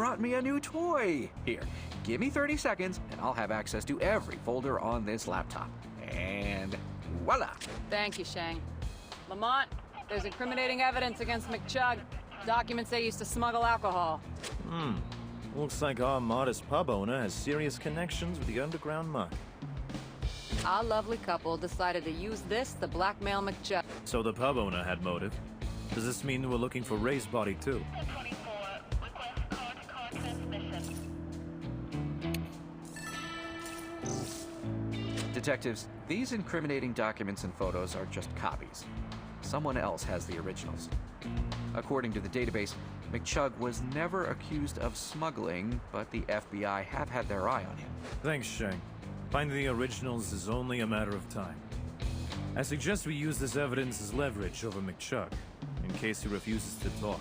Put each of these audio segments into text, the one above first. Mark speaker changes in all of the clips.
Speaker 1: brought me a new toy. Here, give me 30 seconds and I'll have access to every folder on this laptop. And voila!
Speaker 2: Thank you, Shang. Lamont, there's incriminating evidence against McChug. Documents they used to smuggle alcohol.
Speaker 3: Looks like our modest pub owner has serious connections with the underground market.
Speaker 2: Our lovely couple decided to use this to blackmail McChug.
Speaker 3: So the pub owner had motive. Does this mean we're looking for Ray's body too?
Speaker 4: 24, request car-to-car transmission.
Speaker 1: Detectives, these incriminating documents and photos are just copies. Someone else has the originals. According to the database, McChug was never accused of smuggling, but the FBI have had their eye on him.
Speaker 3: Thanks, Shang. Finding the originals is only a matter of time. I suggest we use this evidence as leverage over McChug, in case he refuses to talk.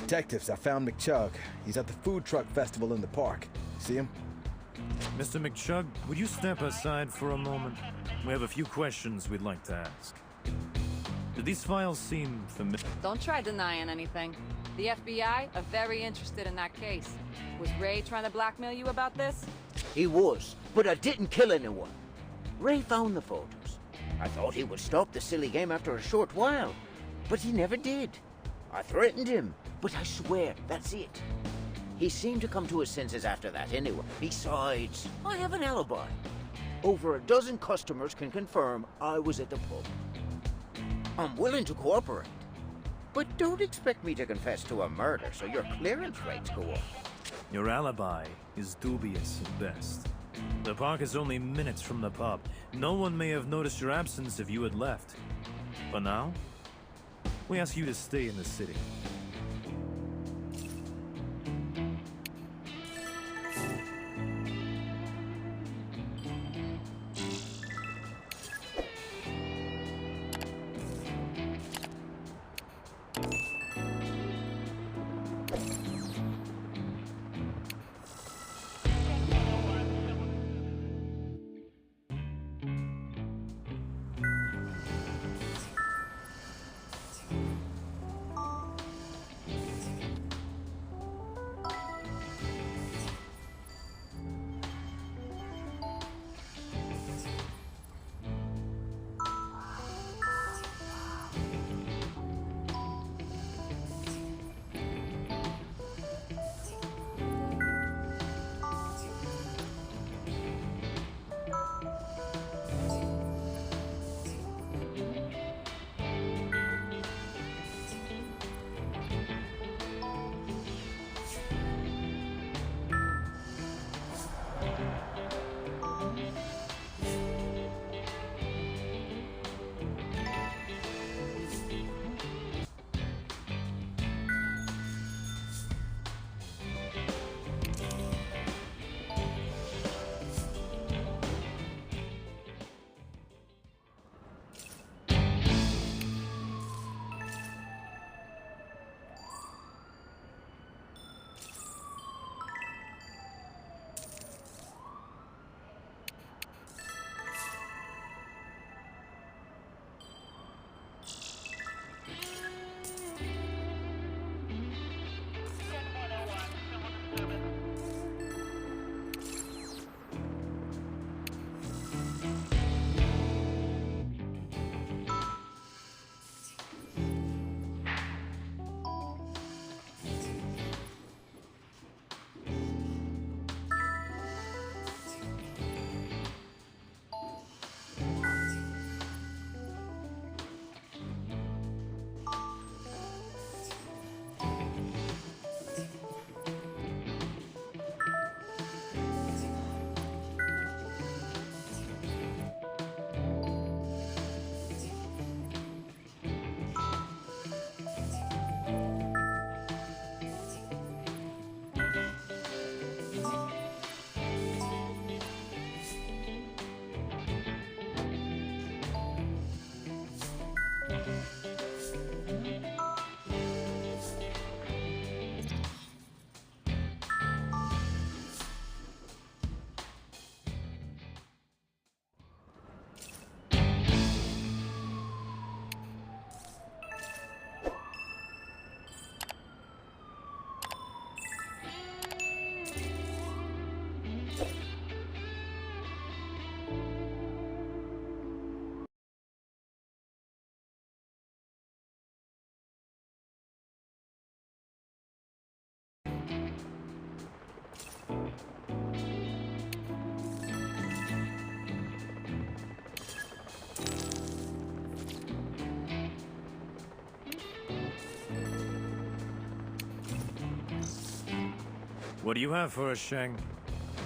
Speaker 5: Detectives, I found McChug. He's at the food truck festival in the park. See him?
Speaker 3: Mr. McChug, would you step aside for a moment? We have a few questions we'd like to ask. Do these files seem familiar?
Speaker 2: Don't try denying anything. The FBI are very interested in that case. Was Ray trying to blackmail you about this?
Speaker 6: He was, but I didn't kill anyone. Ray found the photos. I thought he would stop the silly game after a short while, but he never did. I threatened him, but I swear, that's it. He seemed to come to his senses after that anyway. Besides, I have an alibi. Over a dozen customers can confirm I was at the pub. I'm willing to cooperate, but don't expect me to confess to a murder so your clearance rates go up.
Speaker 3: Your alibi is dubious at best. The park is only minutes from the pub. No one may have noticed your absence if you had left. For now, we ask you to stay in the city. What do you have for us, Shang?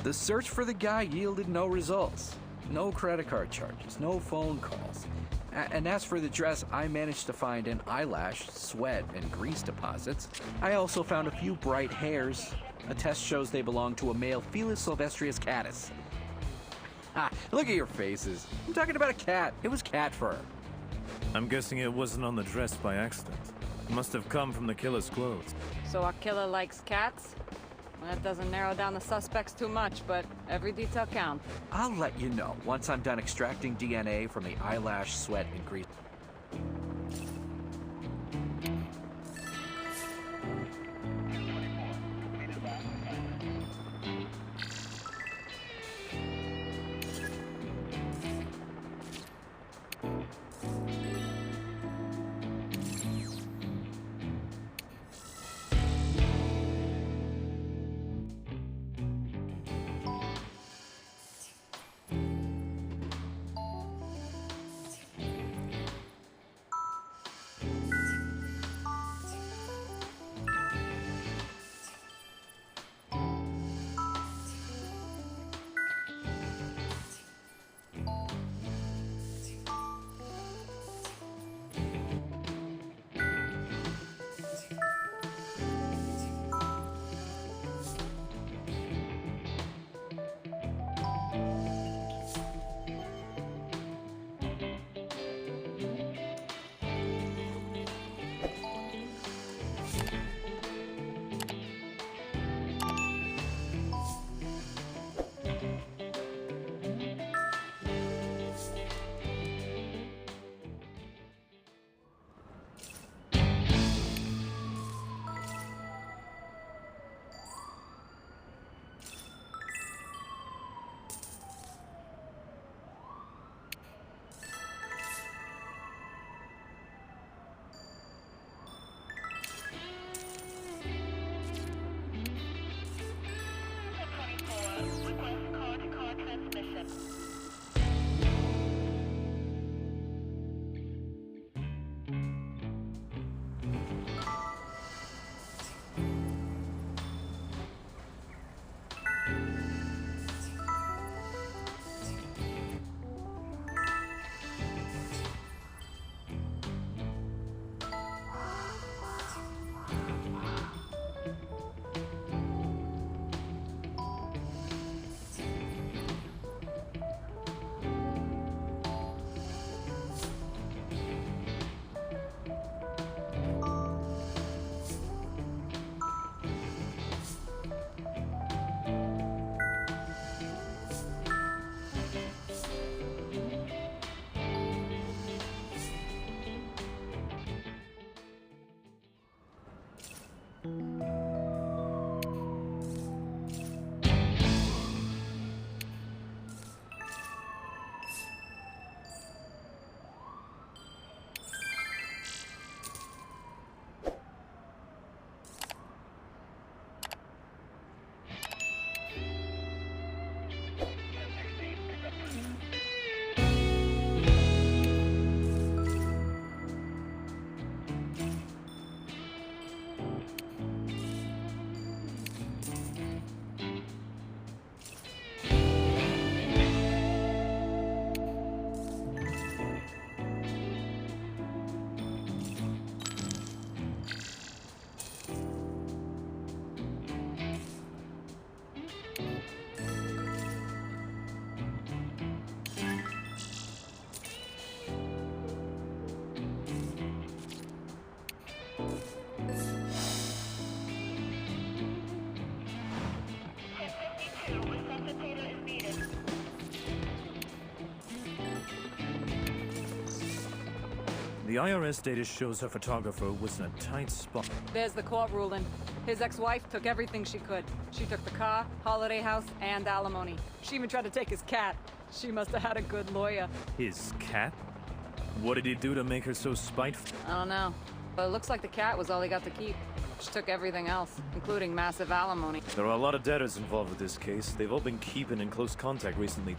Speaker 1: The search for the guy yielded no results. No credit card charges, no phone calls. And as for the dress, I managed to find an eyelash, sweat, and grease deposits. I also found a few bright hairs. A test shows they belong to a male Felis sylvestris catus. Ah, look at your faces. I'm talking about a cat. It was cat fur.
Speaker 3: I'm guessing it wasn't on the dress by accident. It must have come from the killer's clothes.
Speaker 2: So our killer likes cats? Well, that doesn't narrow down the suspects too much, but every detail counts.
Speaker 1: I'll let you know once I'm done extracting DNA from the eyelash, sweat, and grease.
Speaker 4: Request car-to-car transmission.
Speaker 3: The IRS data shows her photographer was in a tight spot.
Speaker 2: There's the court ruling. His ex-wife took everything she could. She took the car, holiday house, and alimony. She even tried to take his cat. She must have had a good lawyer.
Speaker 3: His cat? What did he do to make her so spiteful?
Speaker 2: I don't know. But it looks like the cat was all he got to keep. She took everything else, including massive alimony.
Speaker 3: There are a lot of debtors involved with this case. They've all been keeping in close contact recently.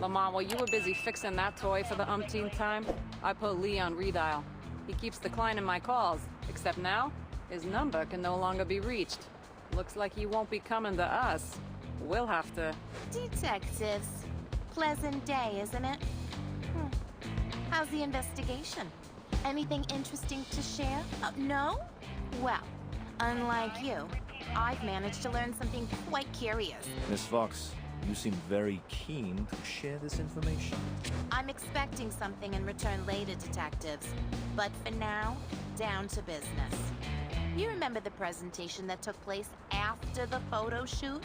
Speaker 2: Lamont, while you were busy fixing that toy for the umpteenth time, I put Lee on redial. He keeps declining my calls, except now, his number can no longer be reached. Looks like he won't be coming to us. We'll have to...
Speaker 7: Detectives. Pleasant day, isn't it? How's the investigation? Anything interesting to share? Oh, no? Well, unlike you, I've managed to learn something quite curious.
Speaker 3: Miss Fox, you seem very keen to share this information.
Speaker 7: I'm expecting something in return later, detectives. But for now, down to business. You remember the presentation that took place after the photo shoot?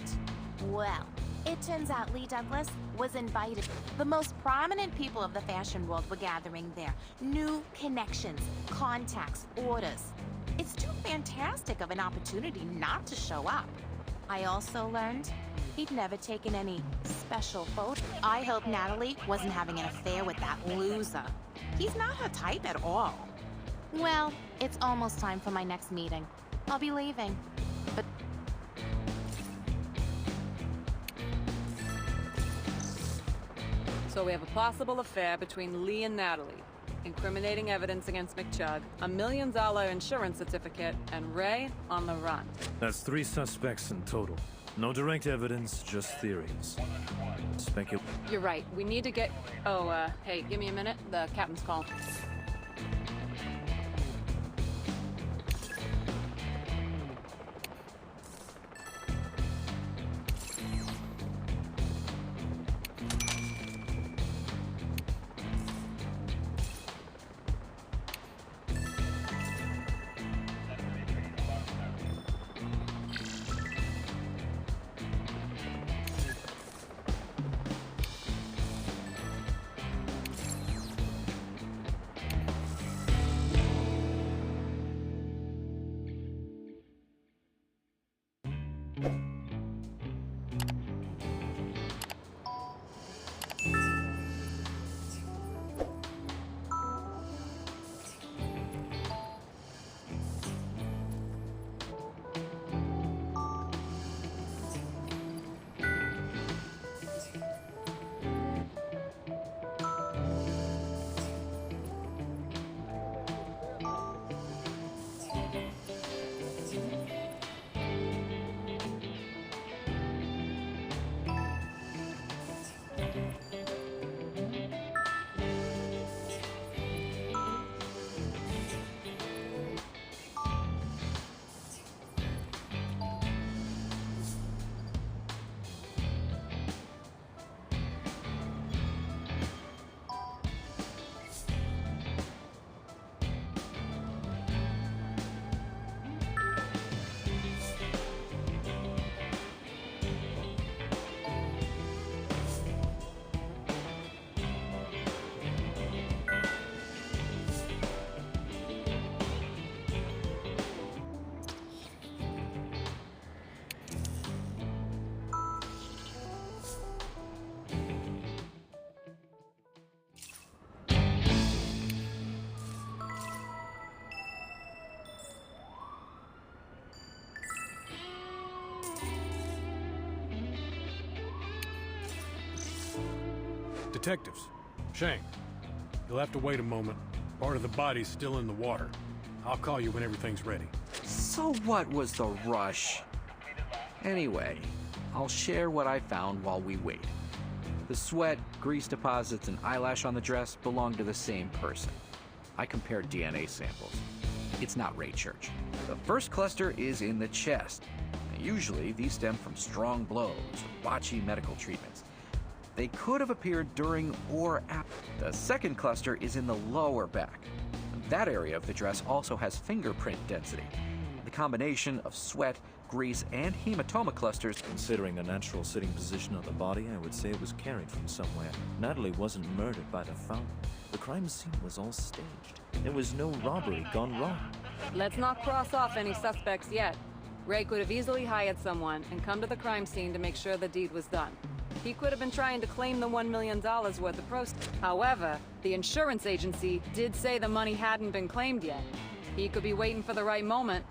Speaker 7: Well, it turns out Lee Douglas was invited. The most prominent people of the fashion world were gathering there. New connections, contacts, orders. It's too fantastic of an opportunity not to show up. I also learned he'd never taken any special photos. I hope Natalie wasn't having an affair with that loser. He's not her type at all. Well, it's almost time for my next meeting. I'll be leaving. But
Speaker 2: So we have a possible affair between Lee and Natalie, incriminating evidence against McChug, $1 million insurance certificate, and Ray on the run.
Speaker 3: That's 3 suspects in total. No direct evidence, just theories.
Speaker 2: You're right. We need to get... Oh, hey, give me a minute. The captain's calling.
Speaker 8: Detectives. Shane, you'll have to wait a moment. Part of the body's still in the water. I'll call you when everything's ready.
Speaker 1: So what was the rush? Anyway, I'll share what I found while we wait. The sweat, grease deposits, and eyelash on the dress belong to the same person. I compared DNA samples. It's not Ray Church. The first cluster is in the chest. Usually, these stem from strong blows or botchy medical treatments. They could have appeared during or after. The second cluster is in the lower back. That area of the dress also has fingerprint density. The combination of sweat, grease, and hematoma clusters.
Speaker 3: Considering the natural sitting position of the body, I would say it was carried from somewhere. Natalie wasn't murdered by the fountain. The crime scene was all staged. There was no robbery gone wrong.
Speaker 2: Let's not cross off any suspects yet. Ray could have easily hired someone and come to the crime scene to make sure the deed was done. He could have been trying to claim the $1 million worth of proceeds. However, the insurance agency did say the money hadn't been claimed yet. He could be waiting for the right moment